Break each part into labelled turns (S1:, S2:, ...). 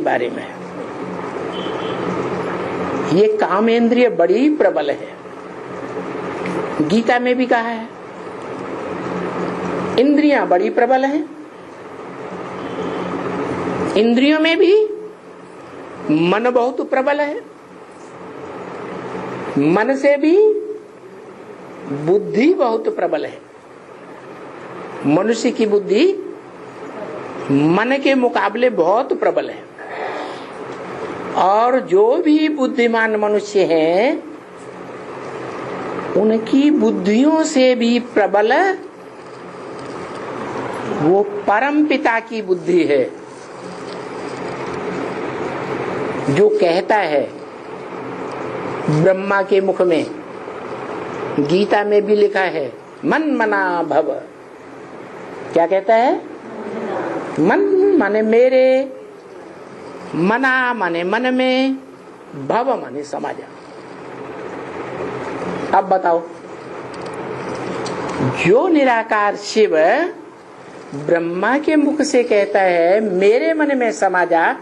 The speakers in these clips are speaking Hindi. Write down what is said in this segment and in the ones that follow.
S1: बारे में ये कामेंद्रिय बड़ी प्रबल है। गीता में भी कहा है इंद्रियां बड़ी प्रबल हैं। इंद्रियों में भी मन बहुत प्रबल है। मन से भी बुद्धि बहुत प्रबल है। मनुष्य की बुद्धि मन के मुकाबले बहुत प्रबल है। और जो भी बुद्धिमान मनुष्य हैं उनकी बुद्धियों से भी प्रबल वो परम पिता की बुद्धि है, जो कहता है ब्रह्मा के मुख में, गीता में भी लिखा है मन मना भव। क्या कहता है? मन माने मेरे, मना माने मन में, भव माने समाजा। अब बताओ, जो निराकार शिव ब्रह्मा के मुख से कहता है मेरे मन में समा जा,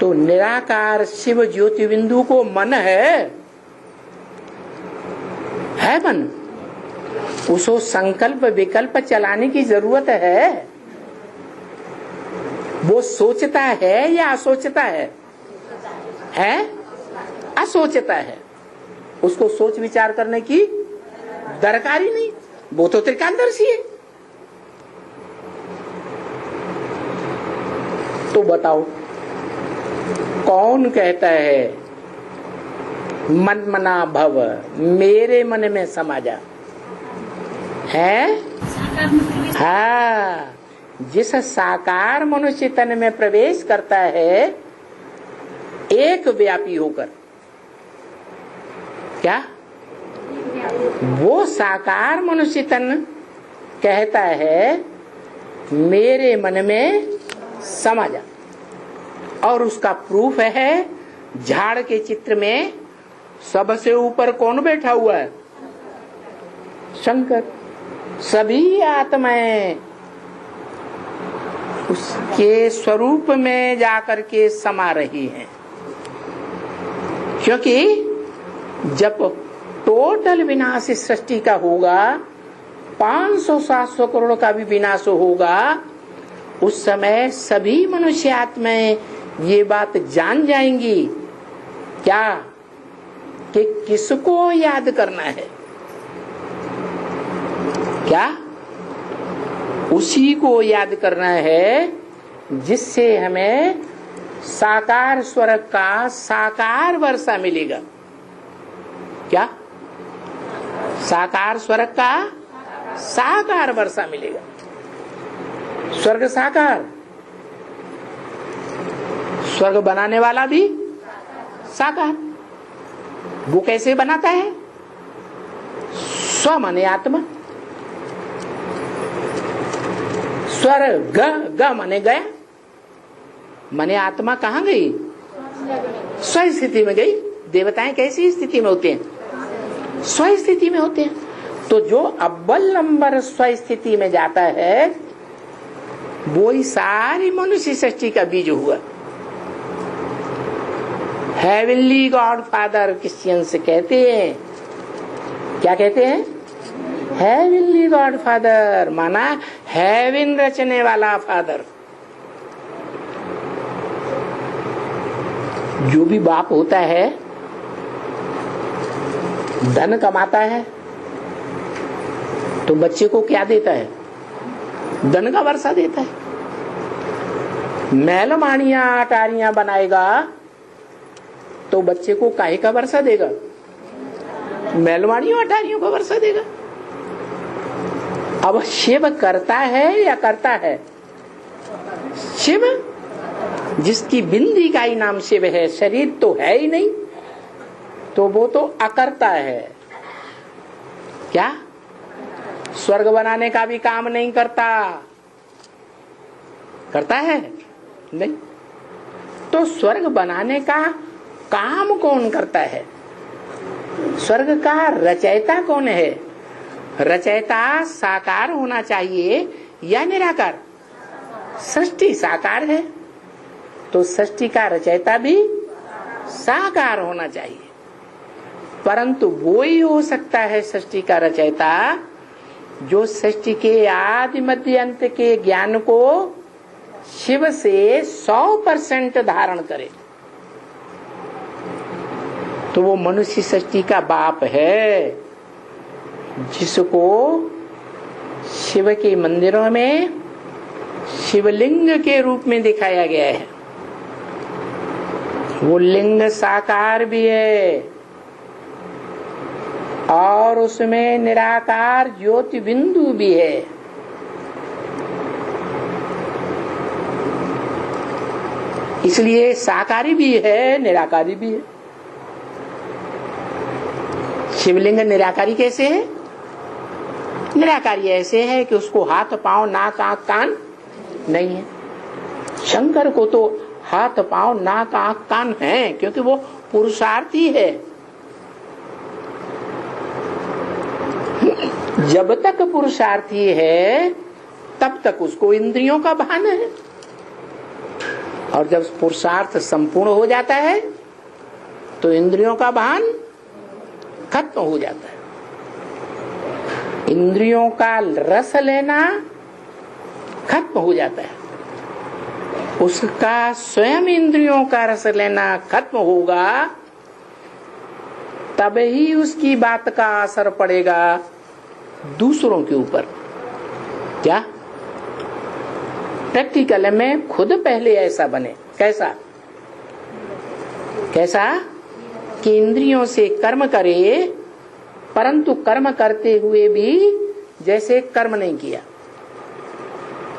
S1: तो निराकार शिव ज्योति बिंदु को मन है मन। उसको संकल्प विकल्प चलाने की जरूरत है। वो सोचता है या असोचता है? असोचता है। उसको सोच विचार करने की दरकार ही नहीं, वो तो त्रिकालदर्शी है। तो बताओ कौन कहता है मन मना भव, मेरे मन में समा जा? है हाँ, जिस साकार मनुष्य तन में प्रवेश करता है एक व्यापी होकर, क्या वो साकार मनुष्य तन कहता है मेरे मन में समा जा। और उसका प्रूफ है झाड़ के चित्र में सबसे ऊपर कौन बैठा हुआ है? शंकर। सभी आत्माएं उसके स्वरूप में जाकर के समा रही हैं। क्योंकि जब टोटल विनाश इस सृष्टि का होगा, 500-700 करोड़ का भी विनाश होगा, उस समय सभी मनुष्य आत्माएं ये बात जान जाएंगी क्या कि किसको याद करना है। क्या? उसी को याद करना है जिससे हमें साकार स्वर्ग का साकार वर्षा मिलेगा। क्या? साकार स्वर्ग का साकार वर्षा मिलेगा। स्वर्ग साकार, स्वर्ग बनाने वाला भी साकार। वो कैसे बनाता है? स्व माने आत्मा, स्वर्ग ग माने गया, माने आत्मा कहाँ गई? स्व स्थिति में गई। देवताएं कैसी स्थिति में होते हैं? स्व स्थिति में होते हैं। तो जो अव्वल नंबर स्व स्थिति में जाता है वो ही सारी मनुष्य सृष्टि का बीज हुआ। हेवनली गॉड फादर क्रिश्चियंस कहते हैं। क्या कहते हैं? हेवनली गॉड फादर माना हेवन रचने वाला फादर। जो भी बाप होता है धन कमाता है तो बच्चे को क्या देता है? धन का वर्षा देता है। महल माड़ियां अटारियां बनाएगा तो बच्चे को काहे का वर्षा देगा? महलवाड़ियों अटारियों का वर्षा देगा। अब शिव करता है या करता है? शिव, जिसकी बिंदी का ही नाम शिव है, शरीर तो है ही नहीं, तो वो तो अकर्ता है। क्या? स्वर्ग बनाने का भी काम नहीं करता। करता है? नहीं। तो स्वर्ग बनाने का काम कौन करता है? स्वर्ग का रचयिता कौन है? रचयिता साकार होना चाहिए या निराकार? सृष्टि साकार है, तो सृष्टि का रचयिता भी साकार होना चाहिए। परंतु वो ही हो सकता है सृष्टि का रचयिता जो सृष्टि के आदि मध्य अंत के ज्ञान को शिव से 100% धारण करे। तो वो मनुष्य सृष्टि का बाप है, जिसको शिव के मंदिरों में शिवलिंग के रूप में दिखाया गया है। वो लिंग साकार भी है और उसमें निराकार ज्योति बिंदु भी है। इसलिए साकारी भी है, निराकारी भी है। शिवलिंग निराकारी कैसे है? निराकारी ऐसे है कि उसको हाथ पांव नाक आंख कान नहीं है। शंकर को तो हाथ पांव नाक आंख कान है, क्योंकि वो पुरुषार्थी है। जब तक पुरुषार्थी है तब तक उसको इंद्रियों का भान है, और जब पुरुषार्थ संपूर्ण हो जाता है तो इंद्रियों का भान खत्म हो जाता है। इंद्रियों का रस लेना खत्म हो जाता है। उसका स्वयं इंद्रियों का रस लेना खत्म होगा, तब ही उसकी बात का असर पड़ेगा दूसरों के ऊपर। क्या प्रैक्टिकल में खुद पहले ऐसा बने। कैसा कैसा कि इंद्रियों से कर्म करे, परंतु कर्म करते हुए भी जैसे कर्म नहीं किया।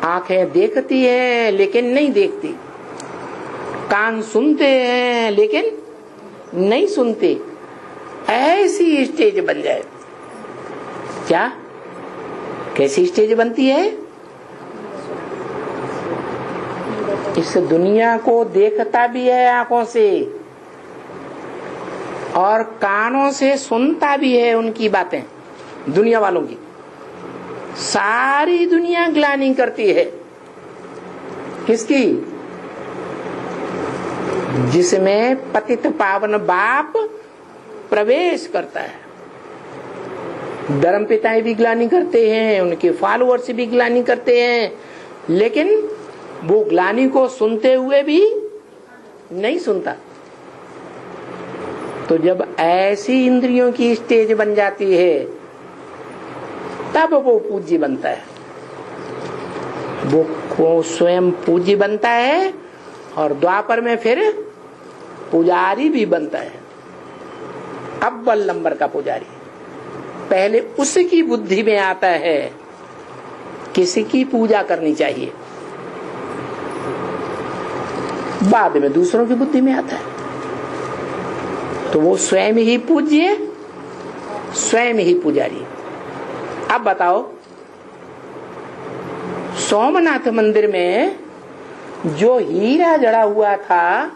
S1: आंखें देखती हैं लेकिन नहीं देखती, कान सुनते हैं लेकिन नहीं सुनते, ऐसी स्टेज बन जाए। क्या कैसी स्टेज बनती है? इस दुनिया को देखता भी है आंखों से और कानों से सुनता भी है उनकी बातें, दुनिया वालों की। सारी दुनिया ग्लानि करती है। किसकी? जिसमें पतित पावन बाप प्रवेश करता है। धर्म पिताएं भी ग्लानि करते हैं, उनके फॉलोअर्स भी ग्लानि करते हैं, लेकिन वो ग्लानि को सुनते हुए भी नहीं सुनता। तो जब ऐसी इंद्रियों की स्टेज बन जाती है तब वो पूज्य बनता है। वो स्वयं पूज्य बनता है और द्वापर में फिर पुजारी भी बनता है, अव्वल नंबर का पुजारी। पहले उसकी बुद्धि में आता है किसकी पूजा करनी चाहिए, बाद में दूसरों की बुद्धि में आता है। तो वो स्वयं ही पूज्य, स्वयं ही पुजारी। अब बताओ, सोमनाथ मंदिर में जो हीरा जड़ा हुआ था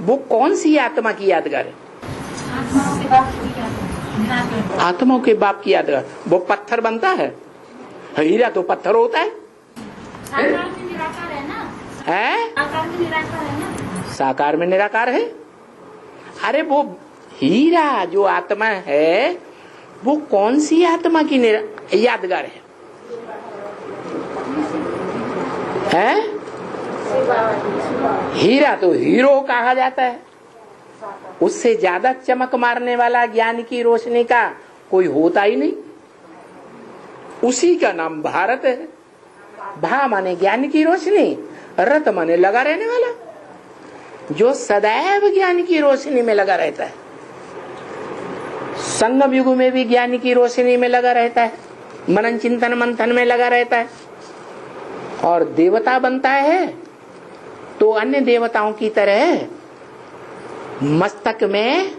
S1: वो कौन सी आत्मा की यादगार है? आत्माओं के बाप की यादगार। वो पत्थर बनता है? हीरा तो पत्थर होता है। साकार में निराकार है। अरे वो हीरा जो आत्मा है वो कौन सी आत्मा की यादगार है? हीरा तो हीरो कहा जाता है। उससे ज्यादा चमक मारने वाला ज्ञान की रोशनी का कोई होता ही नहीं। उसी का नाम भारत है। भा माने ज्ञान की रोशनी, रत माने लगा रहने वाला, जो सदैव ज्ञान की रोशनी में लगा रहता है। संगम युग में भी ज्ञान की रोशनी में लगा रहता है, मनन चिंतन मंथन में लगा रहता है। और देवता बनता है तो अन्य देवताओं की तरह मस्तक में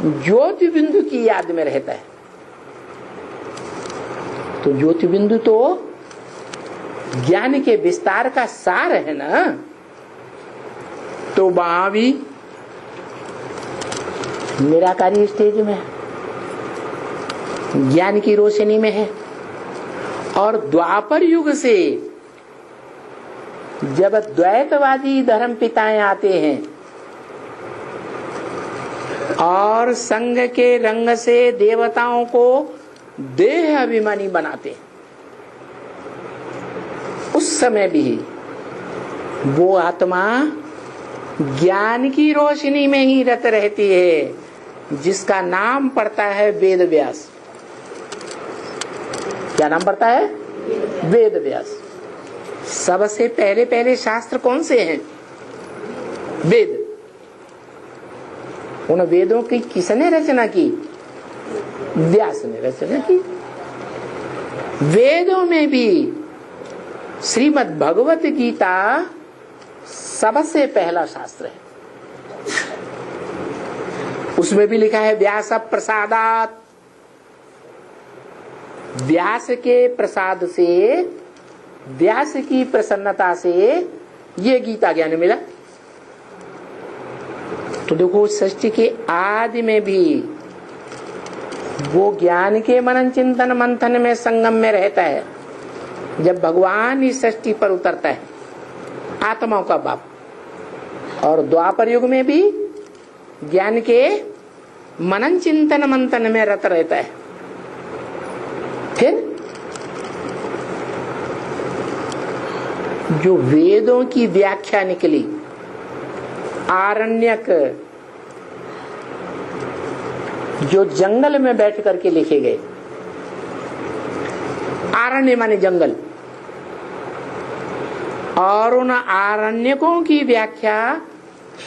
S1: ज्योति बिंदु की याद में रहता है। तो ज्योति बिंदु तो ज्ञान के विस्तार का सार है ना। तो वहां भी निराकारी स्टेज में है, ज्ञान की रोशनी में है। और द्वापर युग से जब द्वैतवादी धर्म पिताएं आते हैं और संग के रंग से देवताओं को देह अभिमानी बनाते, उस समय भी वो आत्मा ज्ञान की रोशनी में ही रत रहती है, जिसका नाम पड़ता है वेद व्यास। क्या नाम पड़ता है? वेद व्यास। सबसे पहले पहले शास्त्र कौन से हैं? वेद। उन वेदों की किसने रचना की? व्यास ने रचना की। वेदों में भी श्रीमद् भगवत गीता सबसे पहला शास्त्र है। उसमें भी लिखा है व्यास प्रसादात, व्यास के प्रसाद से, व्यास की प्रसन्नता से ये गीता ज्ञान मिला। तो देखो सृष्टि के आदि में भी वो ज्ञान के मनन चिंतन मंथन में संगम में रहता है। जब भगवान इस सृष्टि पर उतरता है, आत्माओं का बाप, और द्वापर युग में भी ज्ञान के मनन चिंतन मंथन में रत रहता है। फिर जो वेदों की व्याख्या निकली, आरण्यक जो जंगल में बैठ करके लिखे गए, आरण्य माने जंगल, और उन आरण्यकों की व्याख्या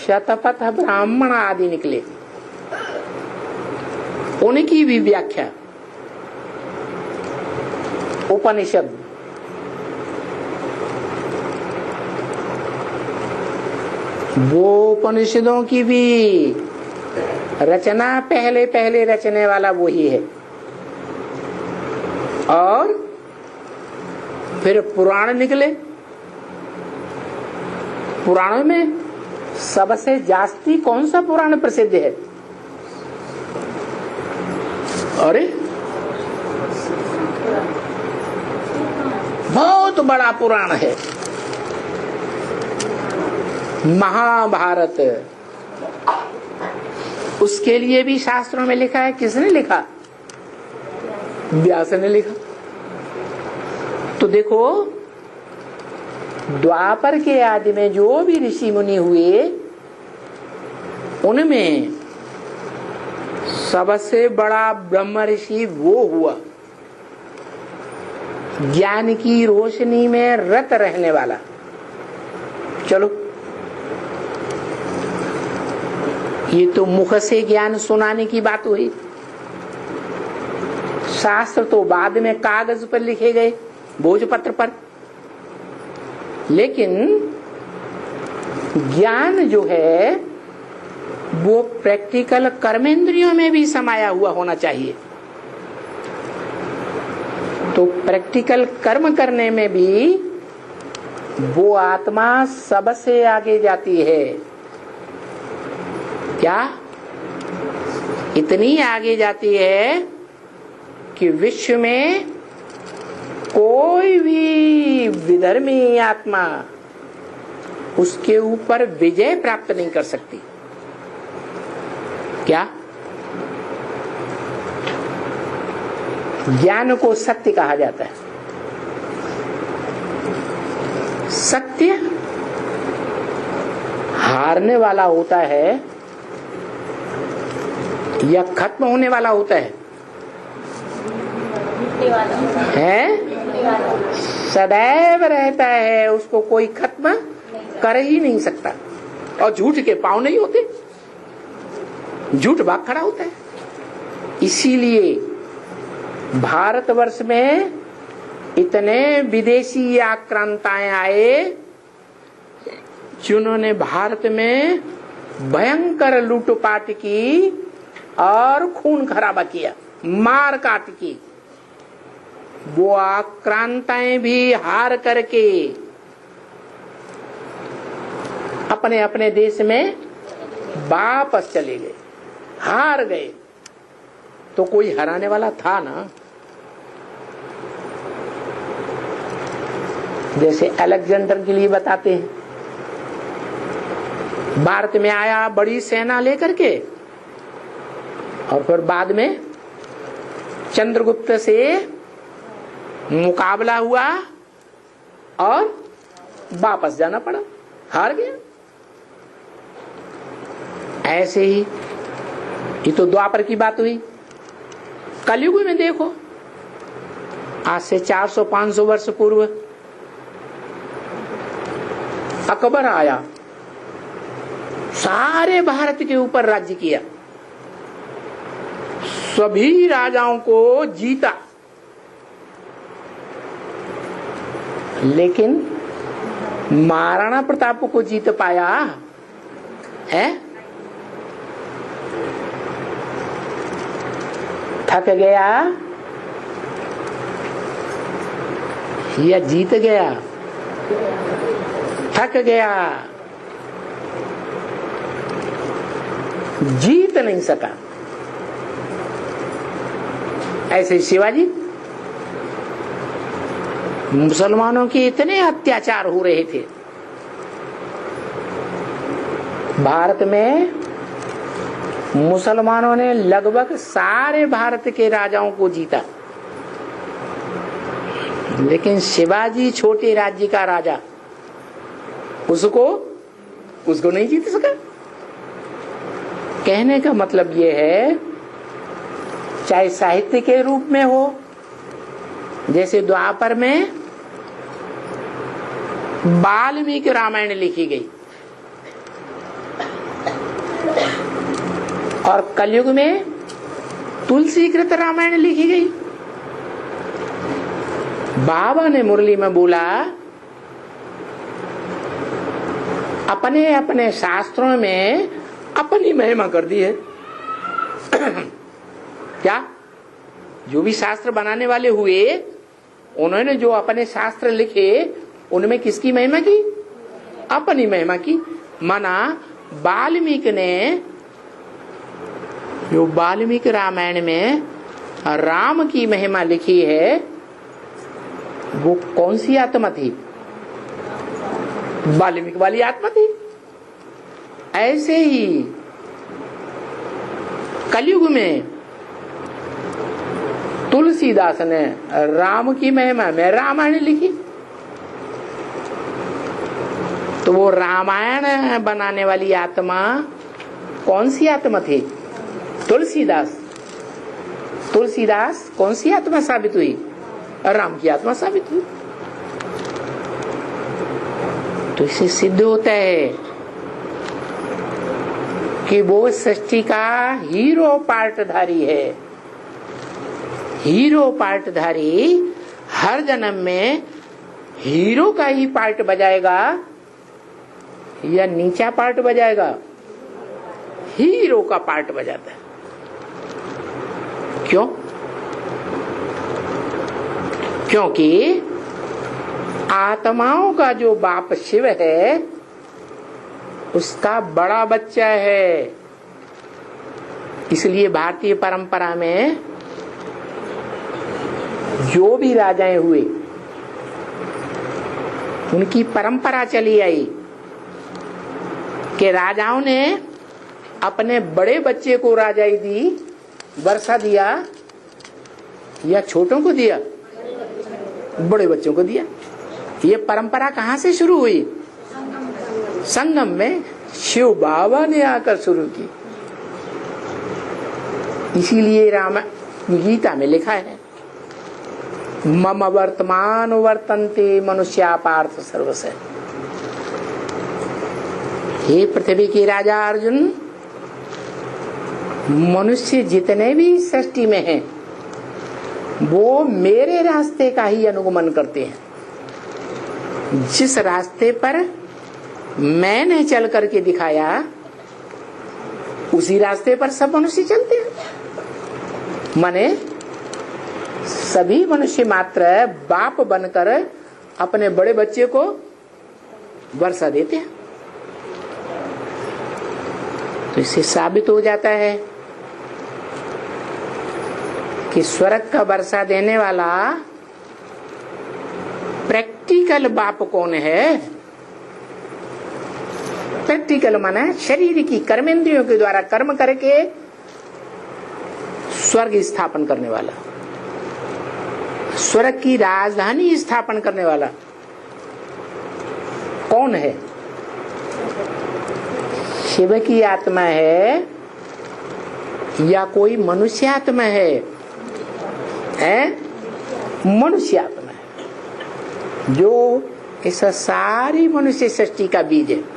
S1: शतपथ ब्राह्मण आदि निकले, उनकी भी व्याख्या उपनिषद, वो उपनिषदों की भी रचना पहले पहले रचने वाला वही है। और फिर पुराण निकले। पुराणों में सबसे जास्ती कौन सा पुराण प्रसिद्ध है? अरे बहुत बड़ा पुराण है महाभारत। उसके लिए भी शास्त्रों में लिखा है। किसने लिखा? व्यास ने लिखा। तो देखो द्वापर के आदि में जो भी ऋषि मुनि हुए, उनमें सबसे बड़ा ब्रह्म ऋषि वो हुआ ज्ञान की रोशनी में रत रहने वाला। चलो, ये तो मुख से ज्ञान सुनाने की बात हुई। शास्त्र तो बाद में कागज पर लिखे गए, भोजपत्र पर। लेकिन ज्ञान जो है वो प्रैक्टिकल कर्मेंद्रियों में भी समाया हुआ होना चाहिए। तो प्रैक्टिकल कर्म करने में भी वो आत्मा सबसे आगे जाती है। क्या? इतनी आगे जाती है कि विश्व में कोई भी विधर्मी आत्मा उसके ऊपर विजय प्राप्त नहीं कर सकती। क्या? ज्ञान को सत्य कहा जाता है। सत्य हारने वाला होता है या खत्म होने वाला होता है? सदैव रहता है, उसको कोई खत्म कर ही नहीं सकता। और झूठ के पांव नहीं होते, झूठ भाग खड़ा होता है। इसीलिए भारतवर्ष में इतने विदेशी आक्रांताएं आए जिन्होंने भारत में भयंकर लूटपाट की और खून खराबा किया, मार काट की। वो आक्रांताएं भी हार करके अपने अपने देश में वापस चले गए, हार गए। तो कोई हराने वाला था ना। जैसे अलेक्जेंडर के लिए बताते हैं, भारत में आया बड़ी सेना लेकर के, और फिर बाद में चंद्रगुप्त से मुकाबला हुआ और वापस जाना पड़ा, हार गया। ऐसे ही ये तो द्वापर की बात हुई। कलयुग में देखो, आज से 400-500 वर्ष पूर्व अकबर आया, सारे भारत के ऊपर राज्य किया, सभी राजाओं को जीता, लेकिन महाराणा प्रताप को जीत पाया है? थक गया या जीत गया? थक गया, जीत नहीं सका। ऐसे शिवाजी, मुसलमानों के इतने अत्याचार हो रहे थे भारत में, मुसलमानों ने लगभग सारे भारत के राजाओं को जीता, लेकिन शिवाजी छोटे राज्य का राजा, उसको नहीं जीत सका। कहने का मतलब यह है, चाहे साहित्य के रूप में हो, जैसे द्वापर में वाल्मीकि रामायण लिखी गई, और कलयुग में तुलसीकृत रामायण लिखी गई। बाबा ने मुरली में बोला, अपने अपने शास्त्रों में अपनी महिमा कर दी है। क्या? जो भी शास्त्र बनाने वाले हुए, उन्होंने जो अपने शास्त्र लिखे, उनमें किसकी महिमा की? अपनी महिमा की। माना वाल्मीकि ने जो वाल्मीकि रामायण में राम की महिमा लिखी है, वो कौन सी आत्मा थी? वाल्मीकि वाली आत्मा थी। ऐसे ही कलयुग में तुलसीदास ने राम की महिमा में रामायण लिखी, तो वो रामायण बनाने वाली आत्मा कौन सी आत्मा थी? तुलसीदास। तुलसीदास कौन सी आत्मा साबित हुई? राम की आत्मा साबित हुई। तो इससे सिद्ध होता है कि वो सृष्टि का हीरो पार्टधारी है। हीरो पार्टधारी हर जन्म में हीरो का ही पार्ट बजाएगा या नीचा पार्ट बजाएगा? हीरो का पार्ट बजाता है। क्यों? क्योंकि आत्माओं का जो बाप शिव है, उसका बड़ा बच्चा है। इसलिए भारतीय परंपरा में जो भी राजाएं हुए, उनकी परंपरा चली आई कि राजाओं ने अपने बड़े बच्चे को राजाई दी, वर्षा दिया, या छोटों को दिया? बड़े बच्चों को दिया। ये परंपरा कहां से शुरू हुई? संगम में शिव बाबा ने आकर शुरू की। इसीलिए राम गीता में लिखा है, मम वर्तमान वर्तन्ते मनुष्या पार्थ सर्वस्य। हे पृथ्वी के राजा अर्जुन, मनुष्य जितने भी सृष्टि में हैं, वो मेरे रास्ते का ही अनुगमन करते हैं। जिस रास्ते पर मैंने चल करके दिखाया, उसी रास्ते पर सब मनुष्य चलते हैं। माने सभी मनुष्य मात्र बाप बनकर अपने बड़े बच्चे को वर्षा देते हैं। तो इससे साबित हो जाता है कि स्वर्ग का वर्षा देने वाला प्रैक्टिकल प्रैक्टिकल बाप कौन है? प्रैक्टिकल माना शरीर की कर्मेंद्रियों के द्वारा कर्म करके स्वर्ग स्थापन करने वाला, स्वर्ग की राजधानी स्थापन करने वाला कौन है? शिव की आत्मा है या कोई मनुष्य आत्मा है? मनुष्य आत्मा है जो इस सारी मनुष्य सृष्टि का बीज है।